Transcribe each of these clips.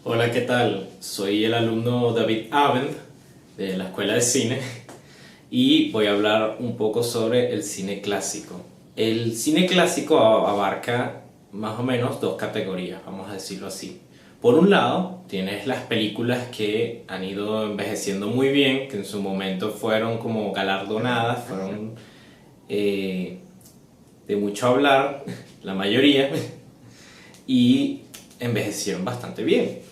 Hola, ¿qué tal? Soy el alumno David Abend de la Escuela de Cine y voy a hablar un poco sobre el cine clásico. El cine clásico abarca más o menos dos categorías, vamos a decirlo así. Por un lado, tienes las películas que han ido envejeciendo muy bien, que en su momento fueron como galardonadas, fueron eh, de mucho hablar, la mayoría, y envejecieron bastante bien.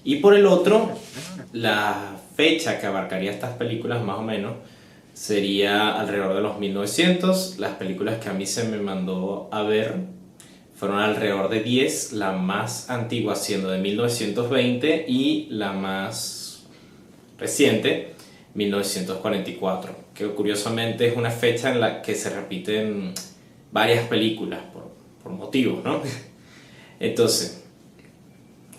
Y por el otro, la fecha que abarcaría estas películas más o menos sería alrededor de los 1900. Las películas que a mí se me mandó a ver fueron alrededor de 10, la más antigua siendo de 1920 y la más reciente 1944, que curiosamente es una fecha en la que se repiten varias películas por motivos, ¿no? Entonces,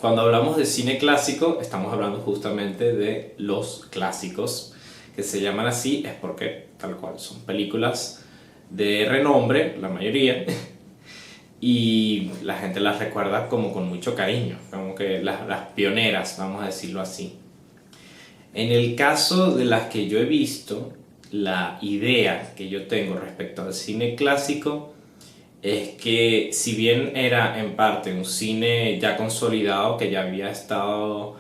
cuando hablamos de cine clásico, estamos hablando justamente de los clásicos, que se llaman así, es porque tal cual son películas de renombre, la mayoría, y la gente las recuerda como con mucho cariño, como que las pioneras, vamos a decirlo así. En el caso de las que yo he visto, la idea que yo tengo respecto al cine clásico es que si bien era en parte un cine ya consolidado, que ya había estado,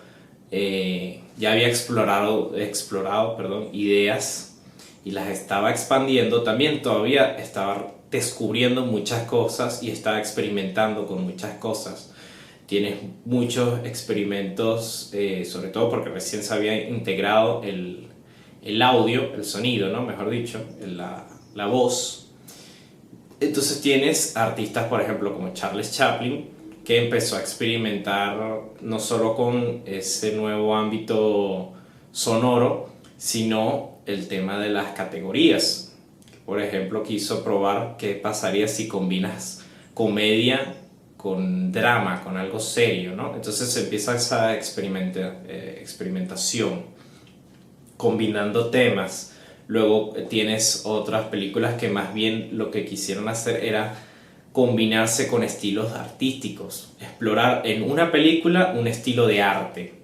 ya había explorado perdón, ideas y las estaba expandiendo, también todavía estaba descubriendo muchas cosas y estaba experimentando con muchas cosas. Tienes muchos experimentos, sobre todo porque recién se había integrado el audio, el sonido, ¿no? Mejor dicho, la voz. Entonces tienes artistas, por ejemplo, como Charles Chaplin, que empezó a experimentar no solo con ese nuevo ámbito sonoro, sino el tema de las categorías. Por ejemplo, quiso probar qué pasaría si combinas comedia con drama, con algo serio, ¿no? Entonces empieza esa experimentación, combinando temas. Luego tienes otras películas que más bien lo que quisieron hacer era combinarse con estilos artísticos, explorar en una película un estilo de arte,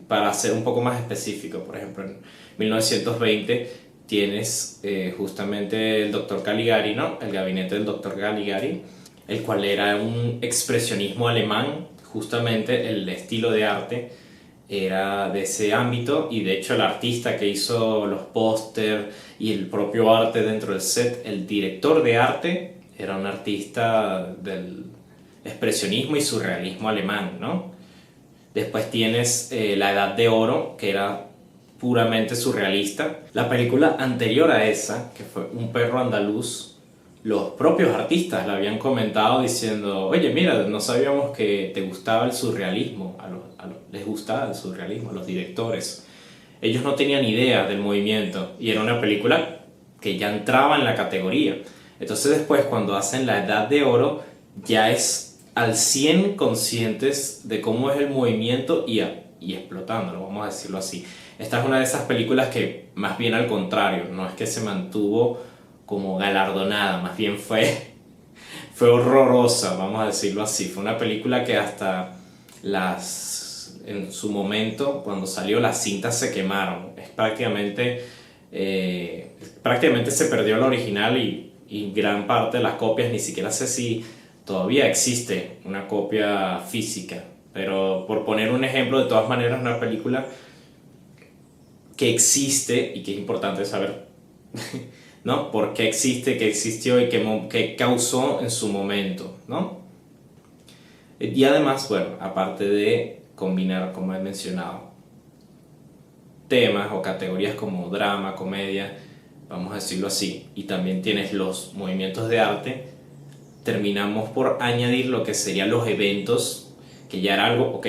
para ser un poco más específico. Por ejemplo, en 1920 tienes justamente el Dr. Caligari, ¿no? El gabinete del Dr. Caligari, el cual era un expresionismo alemán, justamente el estilo de arte era de ese ámbito, y de hecho el artista que hizo los póster y el propio arte dentro del set, el director de arte, era un artista del expresionismo y surrealismo alemán, ¿no? Después tienes La Edad de Oro, que era puramente surrealista. La película anterior a esa, que fue Un perro andaluz, los propios artistas la habían comentado diciendo: oye, mira, no sabíamos que te gustaba el surrealismo, les gustaba el surrealismo a los directores. Ellos no tenían idea del movimiento y era una película que ya entraba en la categoría. Entonces después, cuando hacen La Edad de Oro, ya es al 100 conscientes de cómo es el movimiento y explotándolo, vamos a decirlo así. Esta es una de esas películas que más bien al contrario, no es que se mantuvo como galardonada, más bien fue horrorosa, vamos a decirlo así. Fue una película que hasta en su momento, cuando salió, las cintas se quemaron. Es prácticamente se perdió la original, y gran parte de las copias, ni siquiera sé si todavía existe una copia física. Pero por poner un ejemplo, de todas maneras, una película que existe y que es importante saber, ¿no? ¿Por qué existe, qué existió y qué causó en su momento, ¿no? Y además, bueno, aparte de combinar, como he mencionado, temas o categorías como drama, comedia, vamos a decirlo así, y también tienes los movimientos de arte, terminamos por añadir lo que serían los eventos, que ya era algo, ok,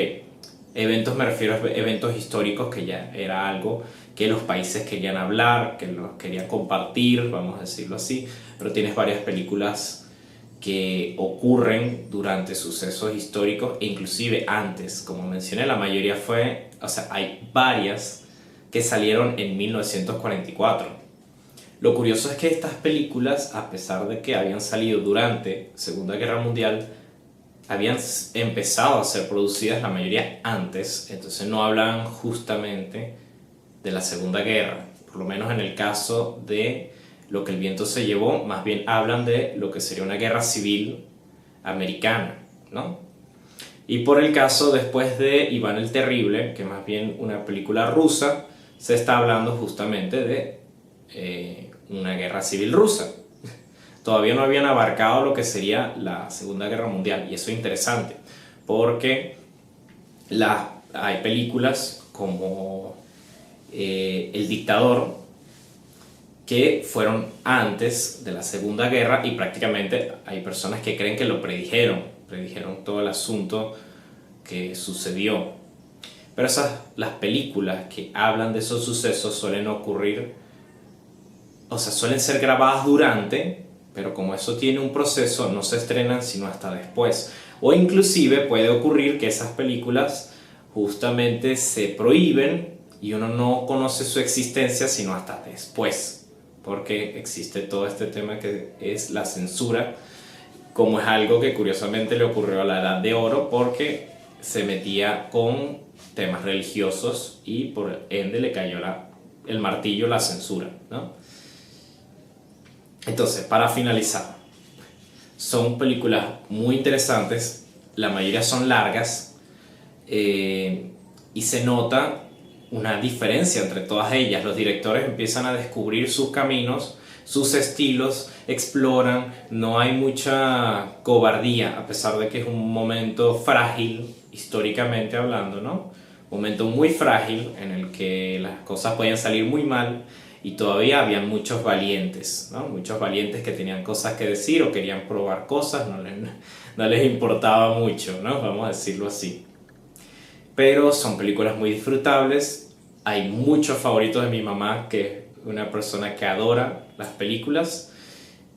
eventos me refiero a eventos históricos, que ya era algo que los países querían hablar, que los querían compartir, vamos a decirlo así, pero tienes varias películas que ocurren durante sucesos históricos e inclusive antes. Como mencioné, la mayoría hay varias que salieron en 1944. Lo curioso es que estas películas, a pesar de que habían salido durante Segunda Guerra Mundial, habían empezado a ser producidas la mayoría antes, entonces no hablan justamente de la Segunda Guerra, por lo menos en el caso de Lo que el viento se llevó, más bien hablan de lo que sería una guerra civil americana, ¿no? Y por el caso después de Iván el Terrible, que más bien una película rusa, se está hablando justamente de una guerra civil rusa. Todavía no habían abarcado lo que sería la Segunda Guerra Mundial, y eso es interesante, porque hay películas como El Dictador, que fueron antes de la Segunda Guerra, y prácticamente hay personas que creen que lo predijeron todo el asunto que sucedió. Pero las películas que hablan de esos sucesos suelen ocurrir, o sea, suelen ser grabadas durante, pero como eso tiene un proceso, no se estrenan sino hasta después. O inclusive puede ocurrir que esas películas justamente se prohíben y uno no conoce su existencia sino hasta después, porque existe todo este tema que es la censura, como es algo que curiosamente le ocurrió a la Edad de Oro, porque se metía con temas religiosos y por ende le cayó el martillo, la censura, ¿no? Entonces, para finalizar, son películas muy interesantes, la mayoría son largas, y se nota una diferencia entre todas ellas. Los directores empiezan a descubrir sus caminos, sus estilos, exploran, no hay mucha cobardía, a pesar de que es un momento frágil, históricamente hablando, ¿no? Un momento muy frágil en el que las cosas podían salir muy mal, y todavía habían muchos valientes, ¿no? Muchos valientes que tenían cosas que decir o querían probar cosas, no les importaba mucho, ¿no? Vamos a decirlo así. Pero son películas muy disfrutables. Hay muchos favoritos de mi mamá, que es una persona que adora las películas,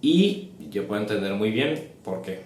y yo puedo entender muy bien por qué.